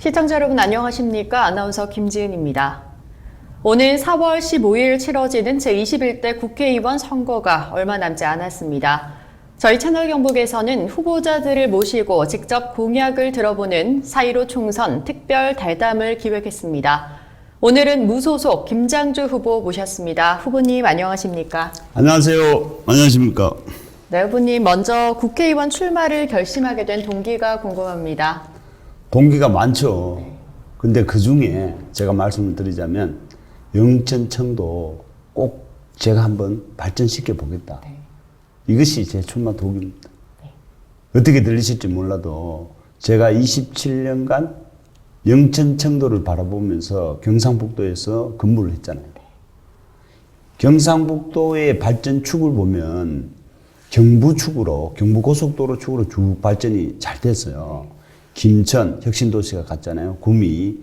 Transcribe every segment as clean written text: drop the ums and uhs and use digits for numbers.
시청자 여러분 안녕하십니까? 아나운서 김지은입니다. 오늘 4월 15일 치러지는 제21대 국회의원 선거가 얼마 남지 않았습니다. 저희 채널 경북에서는 후보자들을 모시고 직접 공약을 들어보는 4.15 총선 특별 달담을 기획했습니다. 오늘은 무소속 김장주 후보 모셨습니다. 후보님 안녕하십니까? 안녕하세요. 안녕하십니까? 네, 후보님 먼저 국회의원 출마를 결심하게 된 동기가 궁금합니다. 동기가 많죠. 근데 그 중에 제가 말씀을 드리자면 영천청도 꼭 제가 한번 발전시켜 보겠다. 이것이 제 출마 동기입니다. 어떻게 들리실지 몰라도 제가 27년간 영천청도를 바라보면서 경상북도에서 근무를 했잖아요. 경상북도의 발전 축을 보면 경부축으로, 경부고속도로 축으로 쭉 발전이 잘 됐어요. 김천 혁신도시가 갔잖아요. 구미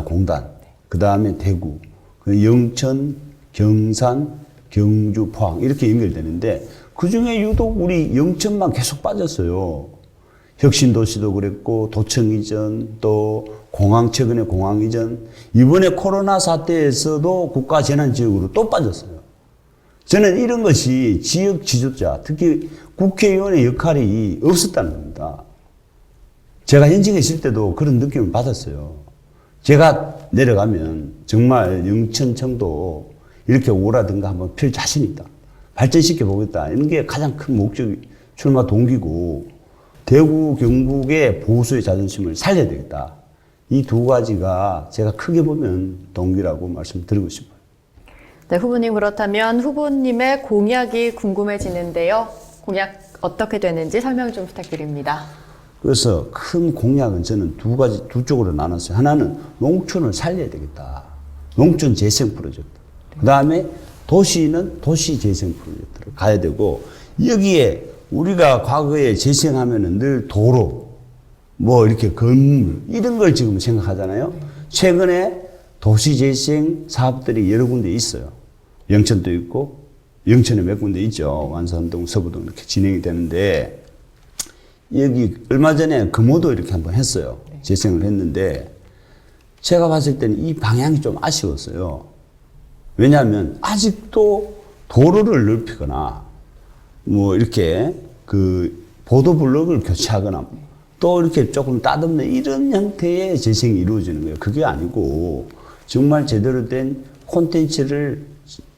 공단, 그 다음에 대구, 영천, 경산, 경주, 포항 이렇게 연결되는데 그 중에 유독 우리 영천만 계속 빠졌어요. 혁신도시도 그랬고 도청 이전, 또 공항, 최근에 공항 이전, 이번에 코로나 사태에서도 국가재난지역으로 또 빠졌어요. 저는 이런 것이 지역 지도자, 특히 국회의원의 역할이 없었다는 겁니다. 제가 현직에 있을 때도 그런 느낌을 받았어요. 제가 내려가면 정말 영천청도 이렇게 오라든가 한번 필 자신 있다. 발전시켜 보겠다. 이런 게 가장 큰 목적, 출마 동기고, 대구, 경북의 보수의 자존심을 살려야 되겠다. 이 두 가지가 제가 크게 보면 동기라고 말씀드리고 싶어요. 네, 후보님 그렇다면 후보님의 공약이 궁금해지는데요. 공약 어떻게 되는지 설명 좀 부탁드립니다. 그래서 큰 공약은 저는 두 쪽으로 나눴어요. 하나는 농촌을 살려야 되겠다. 농촌 재생 프로젝트. 그 다음에 도시는 도시 재생 프로젝트를 가야 되고, 여기에 우리가 과거에 재생하면은 늘 도로, 뭐 이렇게 건물, 이런 걸 지금 생각하잖아요. 최근에 도시 재생 사업들이 여러 군데 있어요. 영천도 있고, 영천에 몇 군데 있죠. 완산동, 서부동 이렇게 진행이 되는데, 여기 얼마 전에 금호도 이렇게 한번 했어요. 재생을 했는데 제가 봤을 때는 이 방향이 좀 아쉬웠어요. 왜냐하면 아직도 도로를 넓히거나 뭐 이렇게 그 보도블록을 교체하거나 또 이렇게 조금 따듬는 이런 형태의 재생이 이루어지는 거예요. 그게 아니고 정말 제대로 된 콘텐츠를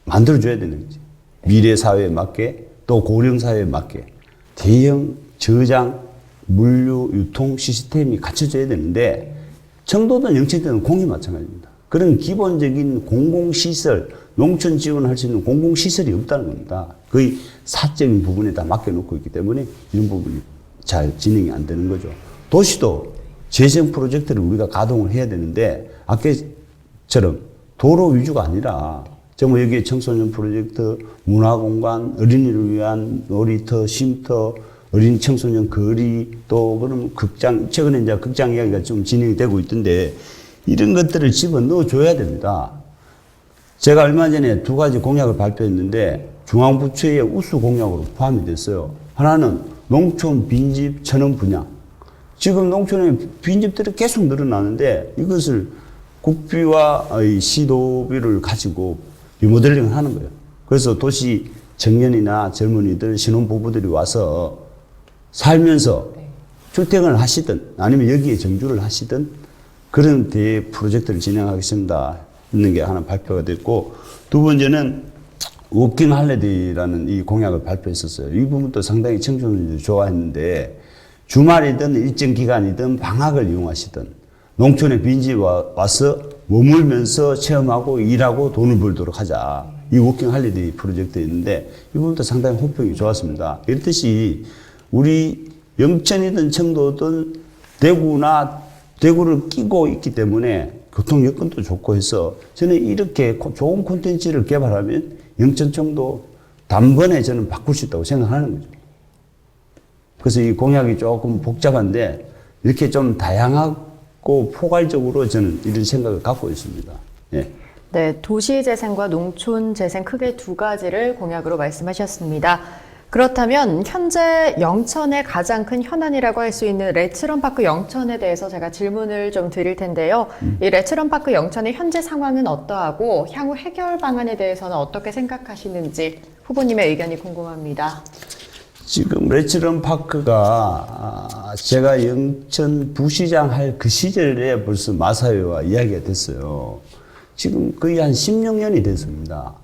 만들어줘야 되는 거지. 미래 사회에 맞게, 또 고령 사회에 맞게 대형 저장, 물류, 유통 시스템이 갖춰져야 되는데 청도든 영천도든 공이 마찬가지입니다. 그런 기본적인 공공시설, 농촌 지원할 수 있는 공공시설이 없다는 겁니다. 거의 사적인 부분에 다 맡겨놓고 있기 때문에 이런 부분이 잘 진행이 안 되는 거죠. 도시도 재생 프로젝트를 우리가 가동을 해야 되는데 아까처럼 도로 위주가 아니라 정말 여기에 청소년 프로젝트, 문화공간, 어린이를 위한 놀이터, 쉼터, 어린 청소년 거리, 또 그럼 극장, 최근에 이제 극장 이야기가 좀 진행이 되고 있던데 이런 것들을 집어넣어 줘야 됩니다. 제가 얼마 전에 두 가지 공약을 발표했는데 중앙부처의 우수 공약으로 포함이 됐어요. 하나는 농촌 빈집 천원 분양. 지금 농촌에 빈집들이 계속 늘어나는데 이것을 국비와 시도비를 가지고 리모델링을 하는 거예요. 그래서 도시 청년이나 젊은이들, 신혼부부들이 와서 살면서 출퇴근을 하시든 아니면 여기에 정주를 하시든 그런 대 프로젝트를 진행하겠습니다. 있는 게 하나 발표가 됐고, 두 번째는 워킹 할리데이라는 이 공약을 발표했었어요. 이 부분도 상당히 청소년들이 좋아했는데 주말이든 일정 기간이든 방학을 이용하시든 농촌에 빈집 와서 머물면서 체험하고 일하고 돈을 벌도록 하자. 이 워킹 할리데이 프로젝트에 있는데 이 부분도 상당히 호평이 좋았습니다. 이렇듯이 우리 영천이든 청도든 대구를 끼고 있기 때문에 교통 여건도 좋고 해서 저는 이렇게 좋은 콘텐츠를 개발하면 영천 청도 단번에 저는 바꿀 수 있다고 생각하는 거죠. 그래서 이 공약이 조금 복잡한데 이렇게 좀 다양하고 포괄적으로 저는 이런 생각을 갖고 있습니다. 예. 네, 도시 재생과 농촌 재생 크게 두 가지를 공약으로 말씀하셨습니다. 그렇다면 현재 영천의 가장 큰 현안이라고 할 수 있는 레츠런파크 영천에 대해서 제가 질문을 좀 드릴 텐데요. 이 레츠런파크 영천의 현재 상황은 어떠하고 향후 해결 방안에 대해서는 어떻게 생각하시는지 후보님의 의견이 궁금합니다. 지금 레츠런파크가 제가 영천 부시장 할 그 시절에 벌써 마사회와 이야기가 됐어요. 지금 거의 한 16년이 됐습니다.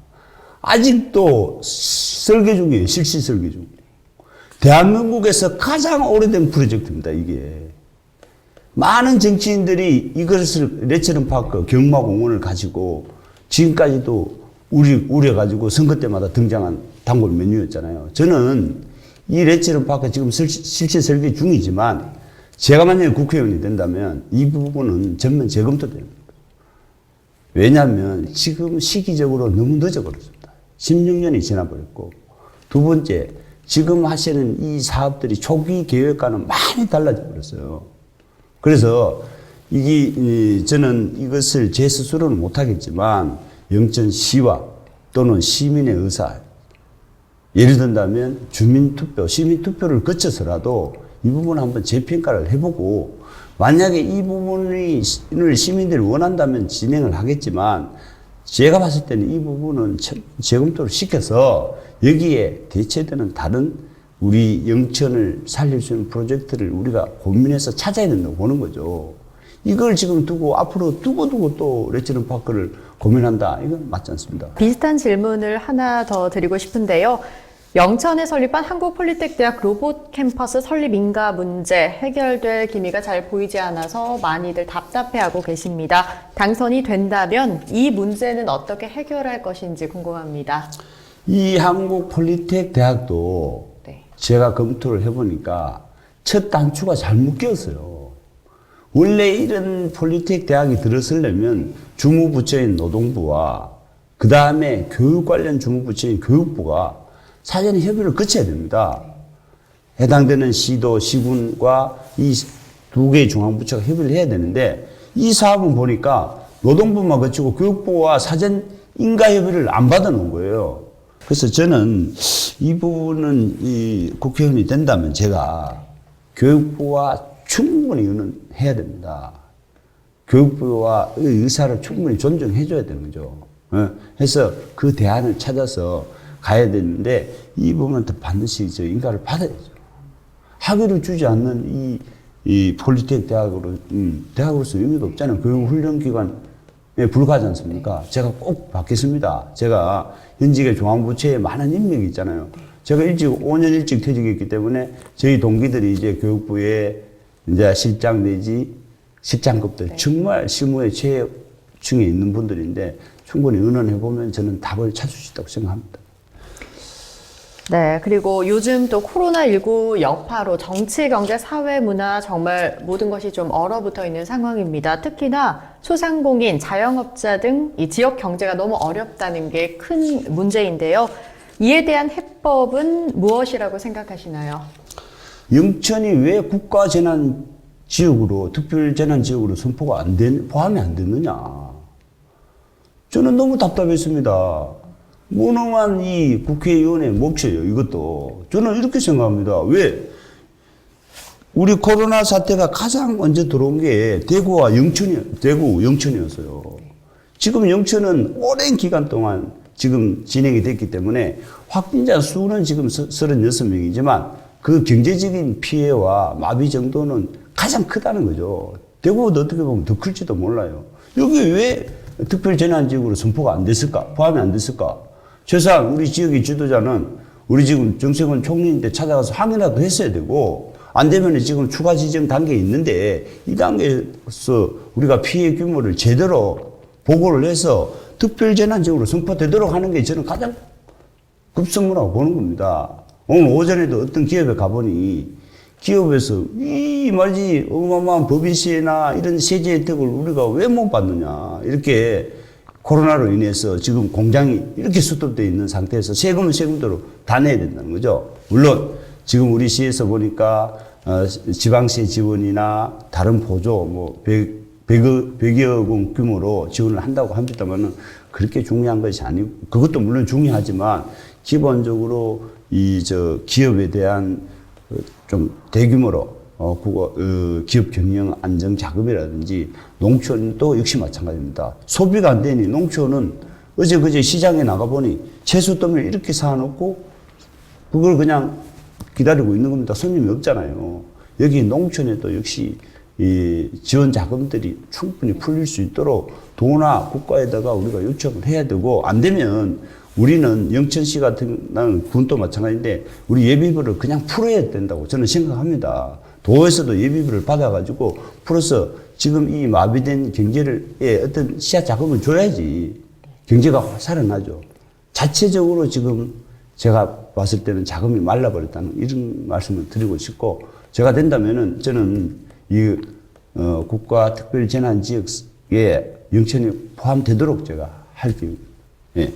아직도 설계 중이에요. 실시 설계 중. 대한민국에서 가장 오래된 프로젝트입니다. 이게. 많은 정치인들이 이것을 레츠런파크 경마공원을 가지고 지금까지도 우려가지고 선거 때마다 등장한 단골 메뉴였잖아요. 저는 이 레츠런파크 지금 실시 설계 중이지만 제가 만약에 국회의원이 된다면 이 부분은 전면 재검토됩니다. 왜냐하면 지금 시기적으로 너무 늦어버렸습니다. 16년이 지나버렸고, 두 번째, 지금 하시는 이 사업들이 초기 계획과는 많이 달라져 버렸어요. 그래서 저는 이것을 제 스스로는 못하겠지만 영천시와 또는 시민의 의사, 예를 든다면 주민투표, 시민투표를 거쳐서라도 이 부분을 한번 재평가를 해보고, 만약에 이 부분을 시민들이 원한다면 진행을 하겠지만, 제가 봤을 때는 이 부분은 재검토를 시켜서 여기에 대체되는 다른 우리 영천을 살릴 수 있는 프로젝트를 우리가 고민해서 찾아야 된다고 보는 거죠. 이걸 지금 두고 앞으로 두고 또 레츠런파크를 고민한다. 이건 맞지 않습니다. 비슷한 질문을 하나 더 드리고 싶은데요. 영천에 설립한 한국폴리텍대학 로봇 캠퍼스 설립 인가 문제 해결될 기미가 잘 보이지 않아서 많이들 답답해하고 계십니다. 당선이 된다면 이 문제는 어떻게 해결할 것인지 궁금합니다. 이 한국폴리텍대학도 네. 제가 검토를 해보니까 첫 단추가 잘못 끼었어요. 원래 이런 폴리텍 대학이 들어서려면 주무부처인 노동부와 그 다음에 교육 관련 주무부처인 교육부가 사전에 협의를 거쳐야 됩니다. 해당되는 시도, 시군과 이 두 개의 중앙부처가 협의를 해야 되는데 이 사업은 보니까 노동부만 거치고 교육부와 사전 인가 협의를 안 받아놓은 거예요. 그래서 저는 이 부분은 이 국회의원이 된다면 제가 교육부와 충분히 의논해야 됩니다. 교육부와 의사를 충분히 존중해줘야 되는 거죠. 해서 그 대안을 찾아서 가야 되는데 이 부분은 반드시 저 인가를 받아야죠. 학위를 주지 않는 이 폴리텍 대학으로서 의미도 없잖아요. 교육훈련기관에 불과하지 않습니까? 제가 꼭 받겠습니다. 제가 현직의 중앙부처에 많은 인맥이 있잖아요. 제가 5년 일찍 퇴직했기 때문에 저희 동기들이 이제 교육부에 이제 실장 내지 실장급들 정말 실무의 최층에 있는 분들인데 충분히 의논해보면 저는 답을 찾을 수 있다고 생각합니다. 네, 그리고 요즘 또 코로나19 여파로 정치, 경제, 사회, 문화 정말 모든 것이 좀 얼어붙어 있는 상황입니다. 특히나 소상공인, 자영업자 등 이 지역 경제가 너무 어렵다는 게 큰 문제인데요. 이에 대한 해법은 무엇이라고 생각하시나요? 영천이 왜 국가재난지역으로, 특별재난지역으로 선포가 포함이 안 됐느냐. 저는 너무 답답했습니다. 무능한 이 국회의원의 몫이에요, 이것도. 저는 이렇게 생각합니다. 왜? 우리 코로나 사태가 가장 먼저 들어온 게 대구, 영천이었어요. 지금 영천은 오랜 기간 동안 지금 진행이 됐기 때문에 확진자 수는 지금 36명이지만 그 경제적인 피해와 마비 정도는 가장 크다는 거죠. 대구보다 어떻게 보면 더 클지도 몰라요. 여기 왜 특별재난지역으로 선포가 안 됐을까? 포함이 안 됐을까? 최소한 우리 지역의 지도자는 우리 지금 정세균 총리한테 찾아가서 확인이라도 했어야 되고, 안 되면 지금 추가 지정 단계에 있는데 이 단계에서 우리가 피해 규모를 제대로 보고를 해서 특별재난지역으로 선포되도록 하는 게 저는 가장 급선무라고 보는 겁니다. 오늘 오전에도 어떤 기업에 가보니 기업에서 이 말이지 어마어마한 법인세나 이런 세제 혜택을 우리가 왜 못 받느냐, 이렇게 코로나로 인해서 지금 공장이 이렇게 수습되어 있는 상태에서 세금은 세금대로 다 내야 된다는 거죠. 물론 지금 우리 시에서 보니까 지방세 지원이나 다른 보조 뭐 100여 원 규모로 지원을 한다고 합니다만은 그렇게 중요한 것이 아니고, 그것도 물론 중요하지만 기본적으로 기업에 대한 좀 대규모로 기업 경영 안정 작업이라든지 농촌도 역시 마찬가지입니다. 소비가 안 되니 농촌은 어제 그제 시장에 나가보니 채소 더미를 이렇게 사놓고 그걸 그냥 기다리고 있는 겁니다. 손님이 없잖아요. 여기 농촌에도 역시 이 지원 자금들이 충분히 풀릴 수 있도록 도나 국가에다가 우리가 요청을 해야 되고, 안 되면 우리는 영천시 같은 나는 군도 마찬가지인데 우리 예비비를 그냥 풀어야 된다고 저는 생각합니다. 도에서도 예비비를 받아가지고 풀어서 지금 이 마비된 경제에 어떤 씨앗 자금을 줘야지 경제가 살아나죠. 자체적으로 지금 제가 봤을 때는 자금이 말라버렸다는 이런 말씀을 드리고 싶고, 제가 된다면은 저는 이 국가 특별 재난 지역에 영천이 포함되도록 제가 할 계획입니다. 예.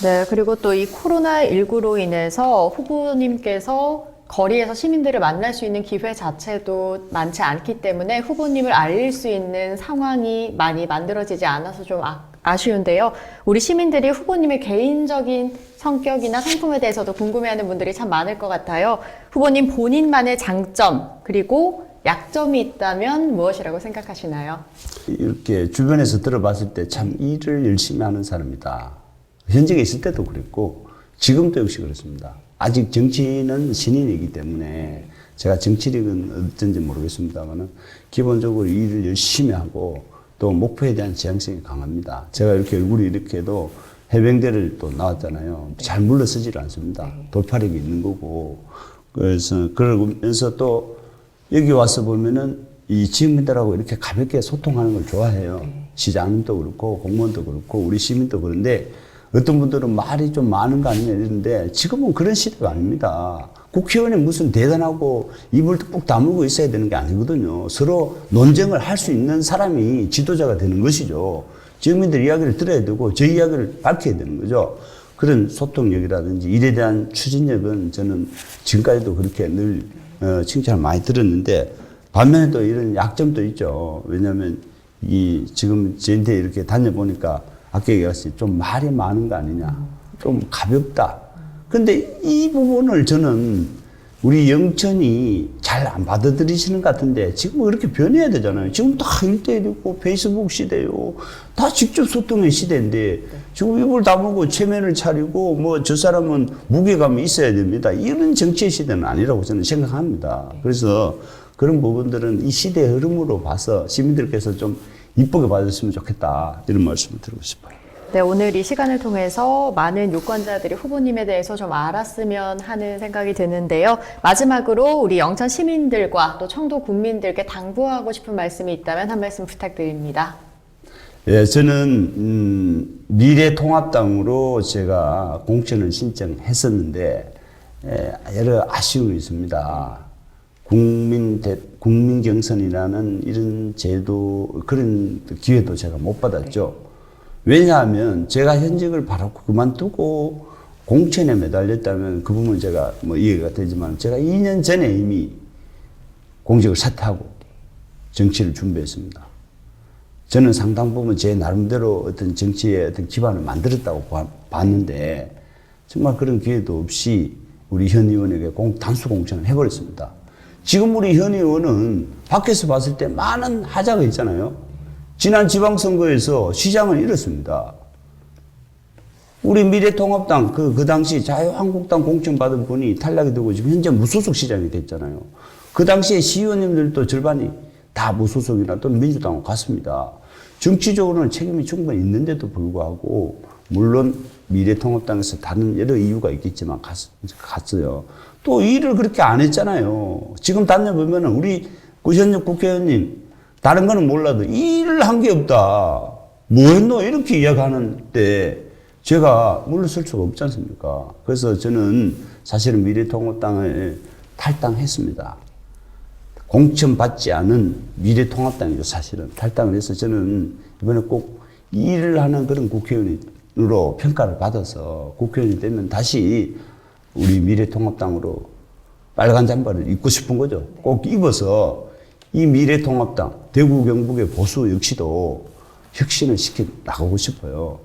네, 그리고 또 이 코로나19로 인해서 후보님께서 거리에서 시민들을 만날 수 있는 기회 자체도 많지 않기 때문에 후보님을 알릴 수 있는 상황이 많이 만들어지지 않아서 좀 아쉬운데요. 우리 시민들이 후보님의 개인적인 성격이나 상품에 대해서도 궁금해하는 분들이 참 많을 것 같아요. 후보님 본인만의 장점 그리고 약점이 있다면 무엇이라고 생각하시나요? 이렇게 주변에서 들어봤을 때 참 일을 열심히 하는 사람이다. 현직에 있을 때도 그랬고 지금도 역시 그렇습니다. 아직 정치는 신인이기 때문에 제가 정치력은 어떤지 모르겠습니다만 기본적으로 일을 열심히 하고 또 목표에 대한 지향성이 강합니다. 제가 이렇게 얼굴이 이렇게 해도 해병대를 또 나왔잖아요. 잘 물러서지를 않습니다. 돌파력이 있는 거고. 그래서 그러면서 또 여기 와서 보면은 이 지역민들하고 이렇게 가볍게 소통하는 걸 좋아해요. 시장님도 그렇고 공무원도 그렇고 우리 시민도 그런데 어떤 분들은 말이 좀 많은 거 아니냐 이러는데 지금은 그런 시대가 아닙니다. 국회의원이 무슨 대단하고 입을 뚝 다물고 있어야 되는 게 아니거든요. 서로 논쟁을 할 수 있는 사람이 지도자가 되는 것이죠. 지역민들 이야기를 들어야 되고 저 이야기를 밝혀야 되는 거죠. 그런 소통력이라든지 일에 대한 추진력은 저는 지금까지도 그렇게 늘 칭찬을 많이 들었는데 반면에 또 이런 약점도 있죠. 왜냐하면 지금 저한테 이렇게 다녀보니까 아까 얘기했듯이 좀 말이 많은 거 아니냐. 좀 가볍다. 근데 이 부분을 저는 우리 영천이 잘 안 받아들이시는 것 같은데 지금 이렇게 변해야 되잖아요. 지금 다 1대1이고 페이스북 시대요. 다 직접 소통의 시대인데 지금 입을 다물고 체면을 차리고 뭐 저 사람은 무게감이 있어야 됩니다. 이런 정치의 시대는 아니라고 저는 생각합니다. 그래서 그런 부분들은 이 시대의 흐름으로 봐서 시민들께서 좀 이쁘게 봐줬으면 좋겠다. 이런 말씀을 드리고 싶어요. 네, 오늘 이 시간을 통해서 많은 유권자들이 후보님에 대해서 좀 알았으면 하는 생각이 드는데요. 마지막으로 우리 영천 시민들과 또 청도 국민들께 당부하고 싶은 말씀이 있다면 한 말씀 부탁드립니다. 예, 저는 미래통합당으로 제가 공천을 신청했었는데 여러 아쉬움이 있습니다. 국민 경선이라는 이런 제도, 그런 기회도 제가 못 받았죠. 왜냐하면 제가 현직을 바로 그만두고 공천에 매달렸다면 그 부분은 제가 뭐 이해가 되지만 제가 2년 전에 이미 공직을 사퇴하고 정치를 준비했습니다. 저는 상당 부분 제 나름대로 어떤 정치의 어떤 기반을 만들었다고 봤는데 정말 그런 기회도 없이 우리 현 의원에게 단수 공천을 해버렸습니다. 지금 우리 현 의원은 밖에서 봤을 때 많은 하자가 있잖아요. 지난 지방선거에서 시장을 잃었습니다. 우리 미래통합당 그 당시 자유한국당 공천 받은 분이 탈락이 되고 지금 현재 무소속 시장이 됐잖아요. 그 당시에 시의원님들도 절반이 다 무소속이나 또는 민주당으로 갔습니다. 정치적으로는 책임이 충분히 있는데도 불구하고 물론 미래통합당에서 다른 여러 이유가 있겠지만 갔어요. 또 일을 그렇게 안 했잖아요. 지금 다녀보면 우리 현역 국회의원님 다른 거는 몰라도 일을 한 게 없다. 뭐 했노? 이렇게 이야기하는데 제가 물러설 수가 없지 않습니까? 그래서 저는 사실은 미래통합당을 탈당했습니다. 공천받지 않은 미래통합당이죠, 사실은. 탈당을 해서 저는 이번에 꼭 일을 하는 그런 국회의원으로 평가를 받아서 국회의원이 되면 다시 우리 미래통합당으로 빨간 잠바를 입고 싶은 거죠. 꼭 입어서 이 미래통합당, 대구 경북의 보수 역시도 혁신을 시켜 나가고 싶어요.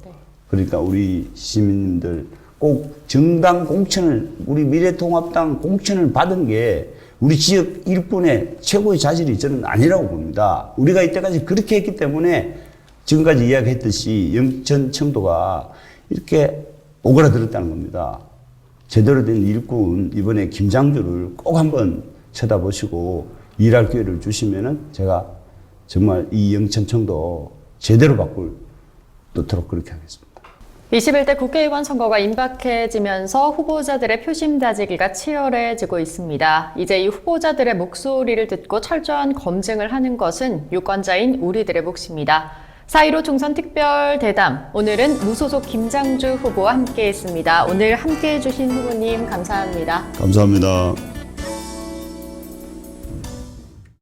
그러니까 우리 시민들 꼭 정당 공천을, 우리 미래통합당 공천을 받은 게 우리 지역 일꾼의 최고의 자질이 저는 아니라고 봅니다. 우리가 이때까지 그렇게 했기 때문에 지금까지 이야기했듯이 영천 청도가 이렇게 오그라들었다는 겁니다. 제대로 된 일꾼, 이번에 김장주를 꼭 한번 쳐다보시고 일할 기회를 주시면은 제가 정말 이 영천 청도 제대로 바꾸도록 그렇게 하겠습니다. 21대 국회의원 선거가 임박해지면서 후보자들의 표심 다지기가 치열해지고 있습니다. 이제 이 후보자들의 목소리를 듣고 철저한 검증을 하는 것은 유권자인 우리들의 몫입니다. 4.15 총선 특별 대담, 오늘은 무소속 김장주 후보와 함께했습니다. 오늘 함께해 주신 후보님 감사합니다. 감사합니다.